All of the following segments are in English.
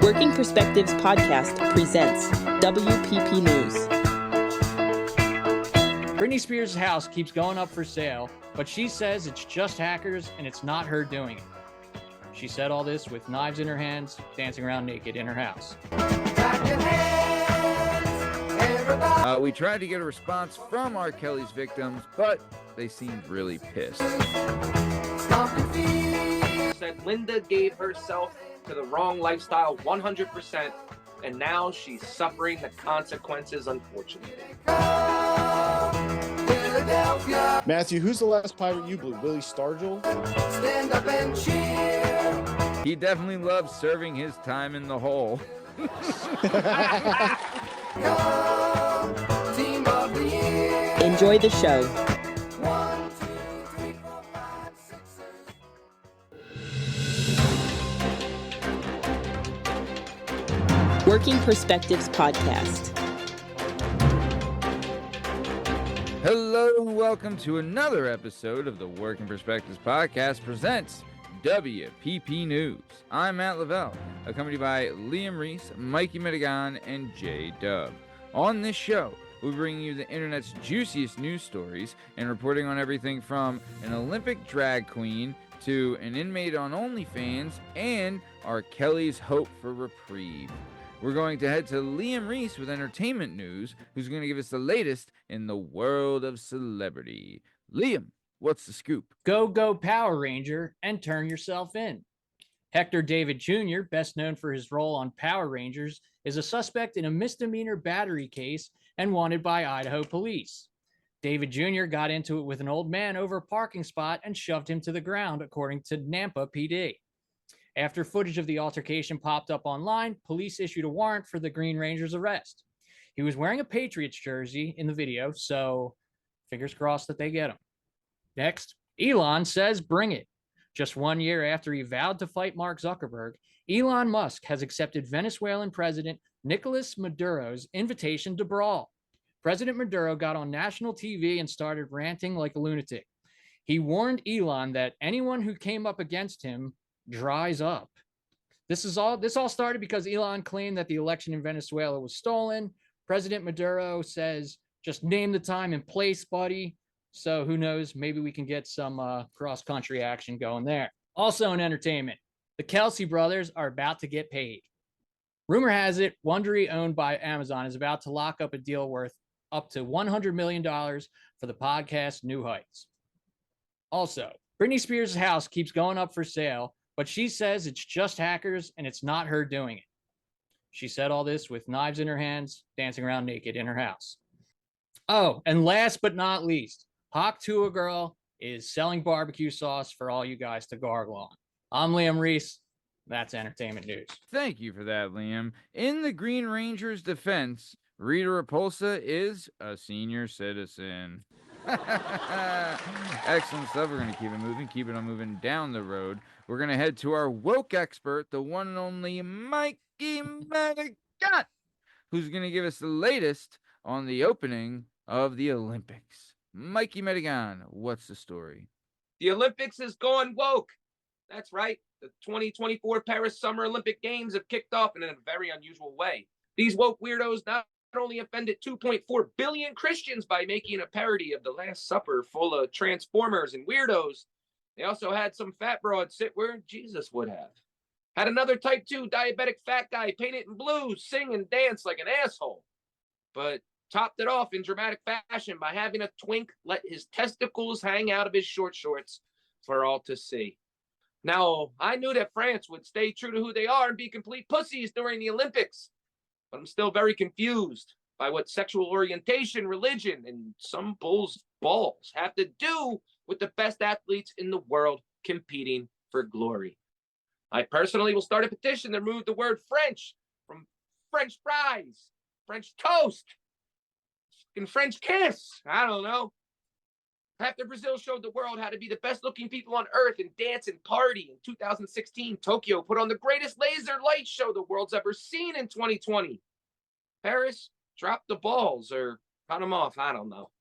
Working Perspectives Podcast presents WPP News. Britney Spears' house keeps going up for sale, but she says it's just hackers and it's not her doing it. She said all this with knives in her hands, dancing around naked in her house. We tried to get a response from R. Kelly's victims, but they seemed really pissed. Said Linda gave herself to the wrong lifestyle 100%, and now she's suffering the consequences, unfortunately. Matthew, who's the last pirate you blew? Willie Stargell? Stand up and cheer. He definitely loves serving his time in the hole. Team of the year. Enjoy the show. 1, 2, 3, 4, 5, 6, 7. Working Perspectives Podcast. Hello and welcome to another episode of the Working Perspectives Podcast presents WPP News. I'm Matt Lavelle, accompanied by Liam Reese, Mikey Madigan, and J Dub. On this show, we bring you the internet's juiciest news stories and reporting on everything from an Olympic drag queen to an inmate on Onlyfans and R. Kelly's hope for reprieve. We're going to head to Liam Reese with entertainment news, who's going to give us the latest in the world of celebrity. Liam, what's the scoop? Go Power Ranger and turn yourself in. Hector David Jr., best known for his role on Power Rangers, is a suspect in a misdemeanor battery case and wanted by Idaho police. David Jr. got into it with an old man over a parking spot and shoved him to the ground, according to Nampa PD. After footage of the altercation popped up online, police issued a warrant for the Green Ranger's arrest. He was wearing a Patriots jersey in the video, so fingers crossed that they get him. Next, Elon says bring it. Just 1 year after he vowed to fight Mark Zuckerberg, Elon Musk has accepted Venezuelan President Nicolas Maduro's invitation to brawl. President Maduro got on national TV and started ranting like a lunatic. He warned Elon that anyone who came up against him dries up. This all started because Elon claimed that the election in Venezuela was stolen. President Maduro says, just name the time and place, buddy. So who knows, maybe we can get some cross-country action going there. Also in entertainment, the Kelsey brothers are about to get paid. Rumor has it, Wondery, owned by Amazon, is about to lock up a deal worth up to $100 million for the podcast New Heights. Also, Britney Spears' house keeps going up for sale, but she says it's just hackers and it's not her doing it. She said all this with knives in her hands, dancing around naked in her house. Oh, and last but not least, Hawk Tua Girl is selling barbecue sauce for all you guys to gargle on. I'm Liam Reese. That's entertainment news. Thank you for that, Liam. In the Green Ranger's defense, Rita Repulsa is a senior citizen. Excellent stuff. We're going to keep it moving, keep it on moving down the road. We're going to head to our woke expert, the one and only Mikey Madigan, who's going to give us the latest on the opening of the Olympics. Mikey Madigan, what's the story? The Olympics is going woke. That's right. The 2024 Paris Summer Olympic Games have kicked off in a very unusual way. These woke weirdos not only offended 2.4 billion Christians by making a parody of the Last Supper full of transformers and weirdos, they also had some fat broad sit where Jesus would have. Had another type 2 diabetic fat guy painted in blue sing and dance like an asshole. But topped it off in dramatic fashion by having a twink let his testicles hang out of his short shorts for all to see. Now, I knew that France would stay true to who they are and be complete pussies during the Olympics, but I'm still very confused by what sexual orientation, religion, and some bull's balls have to do with the best athletes in the world competing for glory. I personally will start a petition to remove the word French from French fries, French toast, and French kiss. I don't know. After Brazil showed the world how to be the best looking people on earth and dance and party in 2016, Tokyo put on the greatest laser light show the world's ever seen in 2020. Paris dropped the balls or cut them off. I don't know.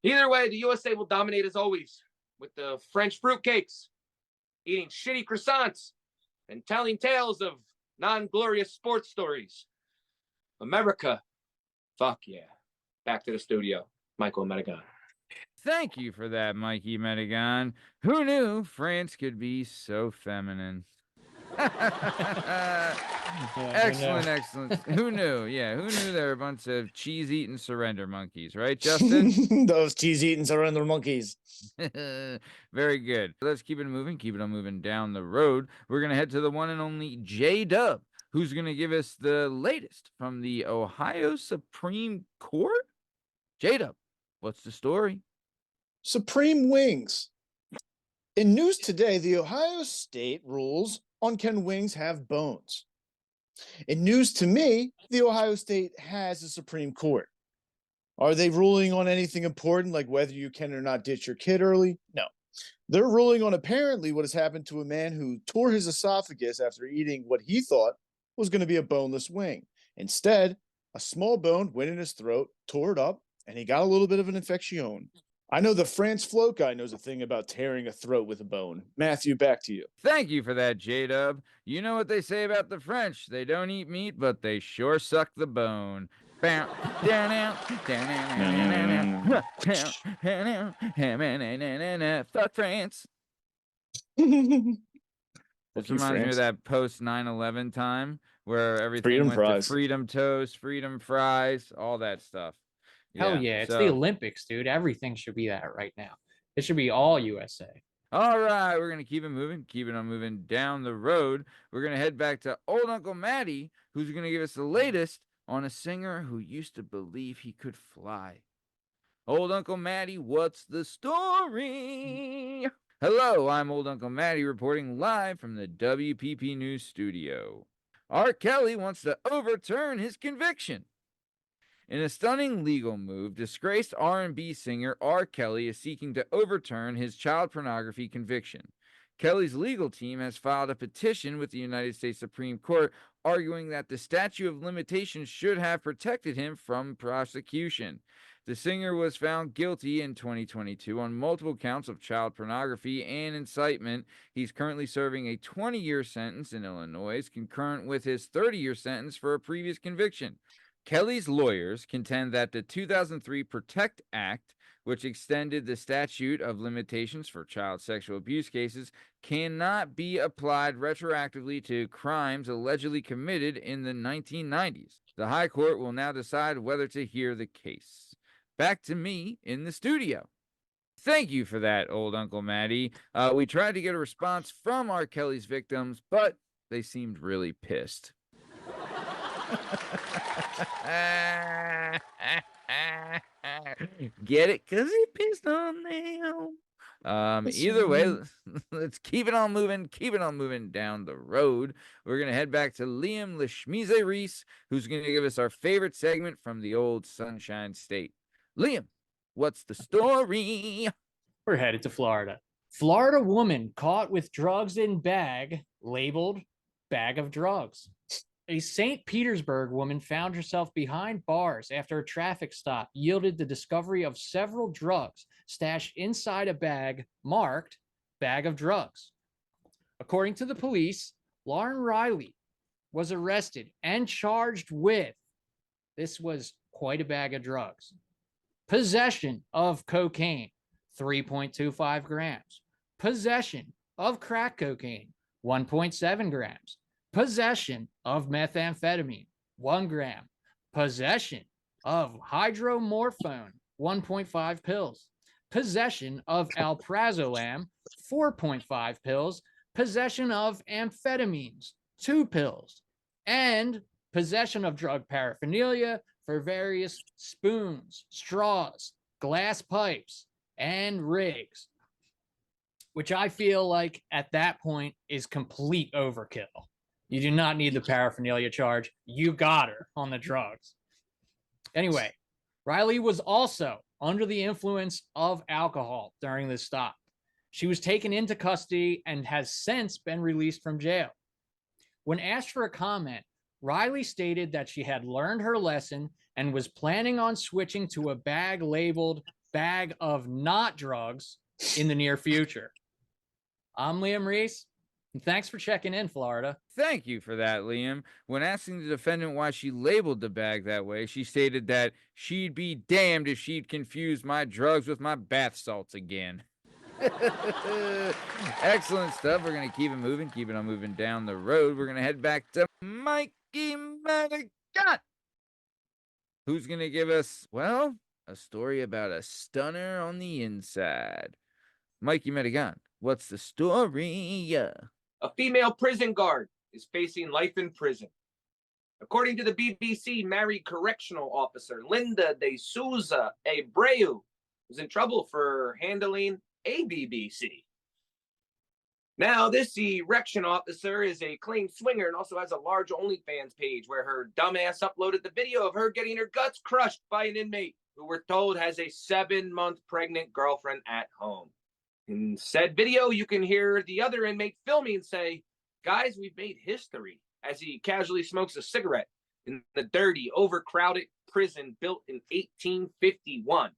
Either way, the USA will dominate as always with the French fruitcakes, eating shitty croissants, and telling tales of non-glorious sports stories. America, fuck yeah. Back to the studio. Michael Metagon. Thank you for that, Mikey Metagon. Who knew France could be so feminine? Excellent, excellent. Who knew? Yeah, who knew there were a bunch of cheese-eating surrender monkeys, right, Justin? Those cheese-eating surrender monkeys. Very good. Let's keep it moving. Keep it on moving down the road. We're going to head to the one and only J-Dub, who's going to give us the latest from the Ohio Supreme Court. J-Dub, what's the story? Supreme Wings. In news today, the Ohio State rules on can wings have bones. In news to me, the Ohio State has a Supreme Court. Are they ruling on anything important, like whether you can or not ditch your kid early? No. They're ruling on apparently what has happened to a man who tore his esophagus after eating what he thought was going to be a boneless wing. Instead, a small bone went in his throat, tore it up, and he got a little bit of an infection. I know the France float guy knows a thing about tearing a throat with a bone. Matthew, back to you. Thank you for that, J-Dub. You know what they say about the French. They don't eat meat, but they sure suck the bone. Fuck France. This reminds me of that post 9/11 time where everything Freedom went fries. to freedom toast, freedom fries, all that stuff. Hell yeah, it's the Olympics, dude. Everything should be that right now. It should be all USA. All right, we're going to keep it moving, keep it on moving down the road. We're going to head back to old Uncle Matty, who's going to give us the latest on a singer who used to believe he could fly. Old Uncle Matty, what's the story? Hello, I'm old Uncle Matty reporting live from the WPP News studio. R. Kelly wants to overturn his conviction. In a stunning legal move, disgraced R&B singer R. Kelly is seeking to overturn his child pornography conviction. Kelly's legal team has filed a petition with the United States Supreme Court arguing that the statute of limitations should have protected him from prosecution. The singer was found guilty in 2022 on multiple counts of child pornography and incitement. He's currently serving a 20-year sentence in Illinois, concurrent with his 30-year sentence for a previous conviction. Kelly's lawyers contend that the 2003 PROTECT Act, which extended the statute of limitations for child sexual abuse cases, cannot be applied retroactively to crimes allegedly committed in the 1990s. The High Court will now decide whether to hear the case. Back to me in the studio. Thank you for that, old Uncle Matty. We tried to get a response from R. Kelly's victims, but they seemed really pissed. Get it? Because he pissed on them. Either way, let's keep it on moving down the road. We're going to head back to Liam Lashmize Reese, who's going to give us our favorite segment from the old Sunshine State. Liam, what's the story? We're headed to Florida. Florida woman caught with drugs in bag, labeled bag of drugs. A St. Petersburg woman found herself behind bars after a traffic stop yielded the discovery of several drugs stashed inside a bag marked bag of drugs. According to the police, Lauren Riley was arrested and charged with, this was quite a bag of drugs, possession of cocaine, 3.25 grams, possession of crack cocaine, 1.7 grams, possession of methamphetamine, 1 gram, possession of hydromorphone, 1.5 pills, possession of alprazolam, 4.5 pills, possession of amphetamines, 2 pills, and possession of drug paraphernalia for various spoons, straws, glass pipes, and rigs, which I feel like at that point is complete overkill. You do not need the paraphernalia charge. You got her on the drugs. Anyway, Riley was also under the influence of alcohol during this stop. She was taken into custody and has since been released from jail. When asked for a comment, Riley stated that she had learned her lesson and was planning on switching to a bag labeled bag of not drugs in the near future. I'm Liam Reese. Thanks for checking in, Florida. Thank you for that, Liam. When asking the defendant why she labeled the bag that way, she stated that she'd be damned if she'd confuse my drugs with my bath salts again. Excellent stuff. We're going to keep it moving, keep it on moving down the road. We're going to head back to Mikey Madigan, who's going to give us, well, a story about a stunner on the inside. Mikey Madigan, what's the story? A female prison guard is facing life in prison. According to the BBC, married correctional officer Linda de Souza Abreu was in trouble for handling a BBC. Now, this erection officer is a clean swinger and also has a large Onlyfans page where her dumbass uploaded the video of her getting her guts crushed by an inmate who we're told has a 7-month pregnant girlfriend at home. In said video, you can hear the other inmate filming say, "Guys, we've made history," as he casually smokes a cigarette in the dirty, overcrowded prison built in 1851.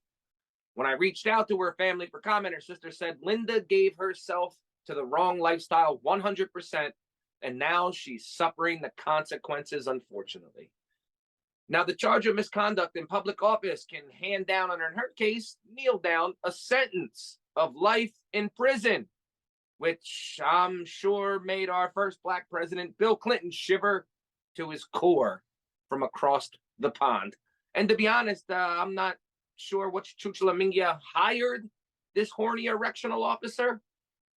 When I reached out to her family for comment, her sister said Linda gave herself to the wrong lifestyle 100%, and now she's suffering the consequences, unfortunately. Now, the charge of misconduct in public office can hand down, in her case, kneel down, a sentence of life in prison, which I'm sure made our first black president, Bill Clinton, shiver to his core from across the pond. And to be honest, I'm not sure which Chuchulamingia hired this horny erectional officer,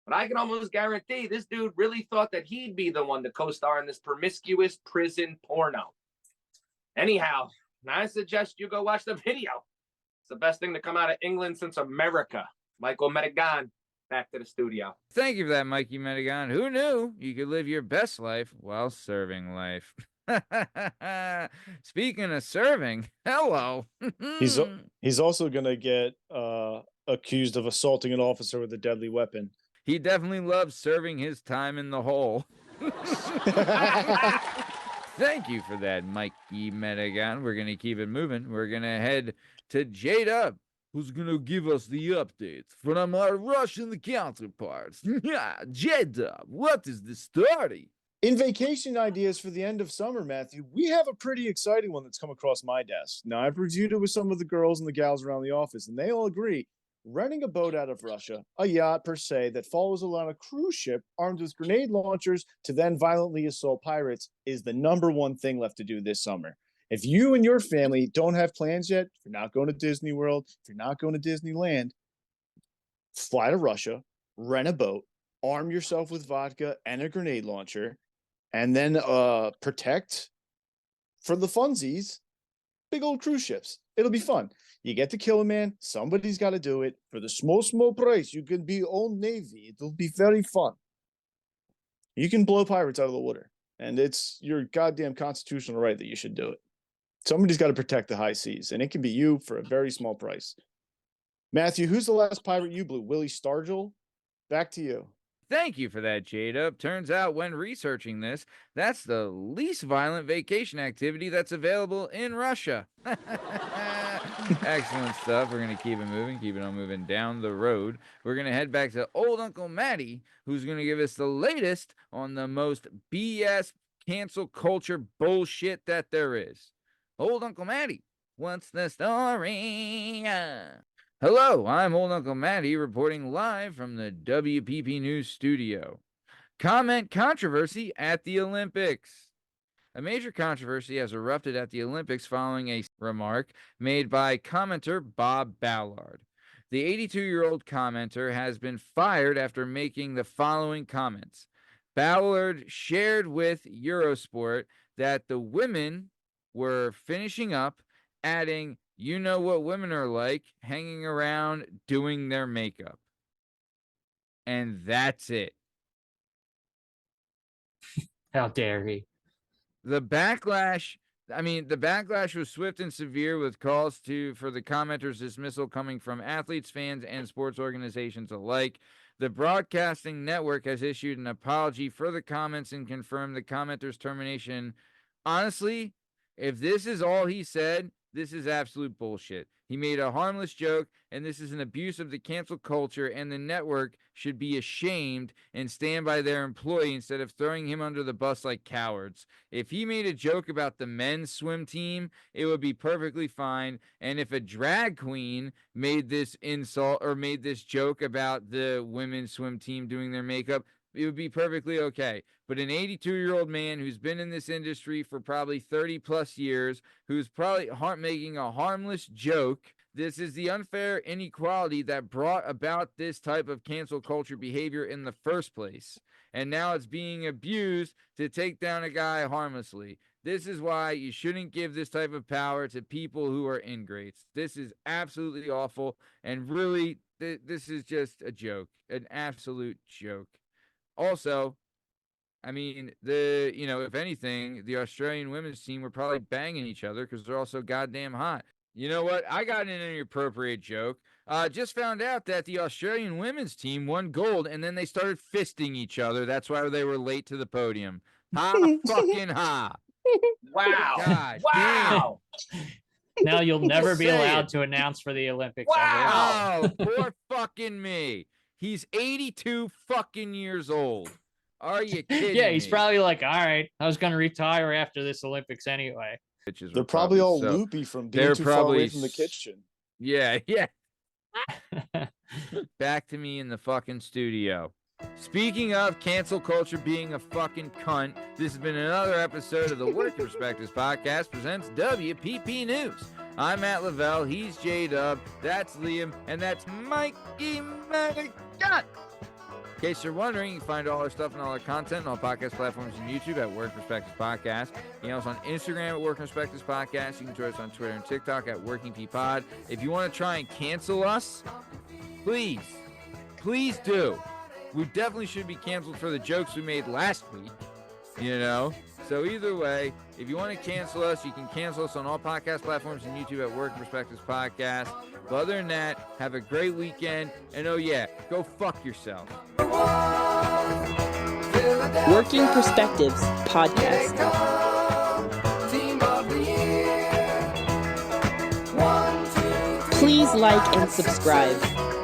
but I can almost guarantee this dude really thought that he'd be the one to co-star in this promiscuous prison porno. Anyhow, I suggest you go watch the video. It's the best thing to come out of England since America. Michael Madigan, back to the studio. Thank you for that, Mikey Madigan. Who knew you could live your best life while serving life? Speaking of serving, hello. He's also gonna get accused of assaulting an officer with a deadly weapon. He definitely loves serving his time in the hole. Thank you for that, Mikey Madigan. We're gonna keep it moving. We're gonna head to J-Dub, who's gonna give us the update from our Russian counterparts. J-Dub, what is the story? In vacation ideas for the end of summer, Matthew, we have a pretty exciting one that's come across my desk. Now, I've reviewed it with some of the girls and the gals around the office, and they all agree renting a boat out of Russia, a yacht per se, that follows along a cruise ship armed with grenade launchers to then violently assault pirates is the number one thing left to do this summer. If you and your family don't have plans yet, if you're not going to Disney World, if you're not going to Disneyland, fly to Russia, rent a boat, arm yourself with vodka and a grenade launcher, and then protect for the funsies big old cruise ships. It'll be fun. You get to kill a man. Somebody's got to do it. For the small price, you can be Old Navy. It'll be very fun. You can blow pirates out of the water, and it's your goddamn constitutional right that you should do it. Somebody's got to protect the high seas, and it can be you for a very small price. Matthew, who's the last pirate you blew? Willie Stargell? Back to you. Thank you for that, J-Dub. Turns out when researching this, that's the least violent vacation activity that's available in Russia. Excellent stuff. We're going to keep it moving, keep it on moving down the road. We're going to head back to old Uncle Matty, who's going to give us the latest on the most BS cancel culture bullshit that there is. Old Uncle Matty, what's the story? Hello, I'm old Uncle Matty reporting live from the WPP News studio. Comment controversy at the Olympics. A major controversy has erupted at the Olympics following a remark made by commenter Bob Ballard. The 82-year-old commenter has been fired after making the following comments. Ballard shared with Eurosport that the women were finishing up, adding, "You know what women are like, hanging around doing their makeup." And that's it. How dare he? The backlash was swift and severe, with calls for the commenter's dismissal coming from athletes, fans, and sports organizations alike. The broadcasting network has issued an apology for the comments and confirmed the commenter's termination. Honestly, if this is all he said, This is absolute bullshit. He made a harmless joke, and this is an abuse of the cancel culture, and the network should be ashamed and stand by their employee instead of throwing him under the bus like cowards. If he made a joke about the men's swim team, it would be perfectly fine. And if a drag queen made this insult or made this joke about the women's swim team doing their makeup, it would be perfectly okay. But an 82-year-old man who's been in this industry for probably 30 plus years, who's probably making a harmless joke, this is the unfair inequality that brought about this type of cancel culture behavior in the first place. And now it's being abused to take down a guy harmlessly. This is why you shouldn't give this type of power to people who are ingrates. This is absolutely awful. And really, this is just a joke, an absolute joke. Also, I mean, if anything, the Australian women's team were probably banging each other because they're all so goddamn hot. You know what? I got in an inappropriate joke. Just found out that the Australian women's team won gold, and then they started fisting each other. That's why they were late to the podium. Ha fucking ha. Wow. God Wow. Now you'll never be saying. allowed to announce for the Olympics Wow. ever. Oh, poor fucking me. He's 82 fucking years old. Are you kidding Yeah, he's me? probably like, all right, I was going to retire after this Olympics anyway. Bitches They're were probably all so- loopy from being they're too far away probably from the kitchen. Yeah. Back to me in the fucking studio. Speaking of cancel culture being a fucking cunt, this has been another episode of the Working Perspectives Podcast presents WPP News. I'm Matt Lavelle, he's J-Dub, that's Liam, and that's Mikey Medicat. In case you're wondering, you can find all our stuff and all our content on all podcast platforms and YouTube at Working Perspectives Podcast. You can also on Instagram at Working Perspectives Podcast. You can join us on Twitter and TikTok at Working P Pod. If you want to try and cancel us, please do. We definitely should be canceled for the jokes we made last week, So either way, if you want to cancel us, you can cancel us on all podcast platforms and YouTube at Working Perspectives Podcast. But other than that, have a great weekend. And oh yeah, go fuck yourself. Working Perspectives Podcast. Team of the year. 1, 2, 3, Please 4, like 5, and 6, subscribe. 7.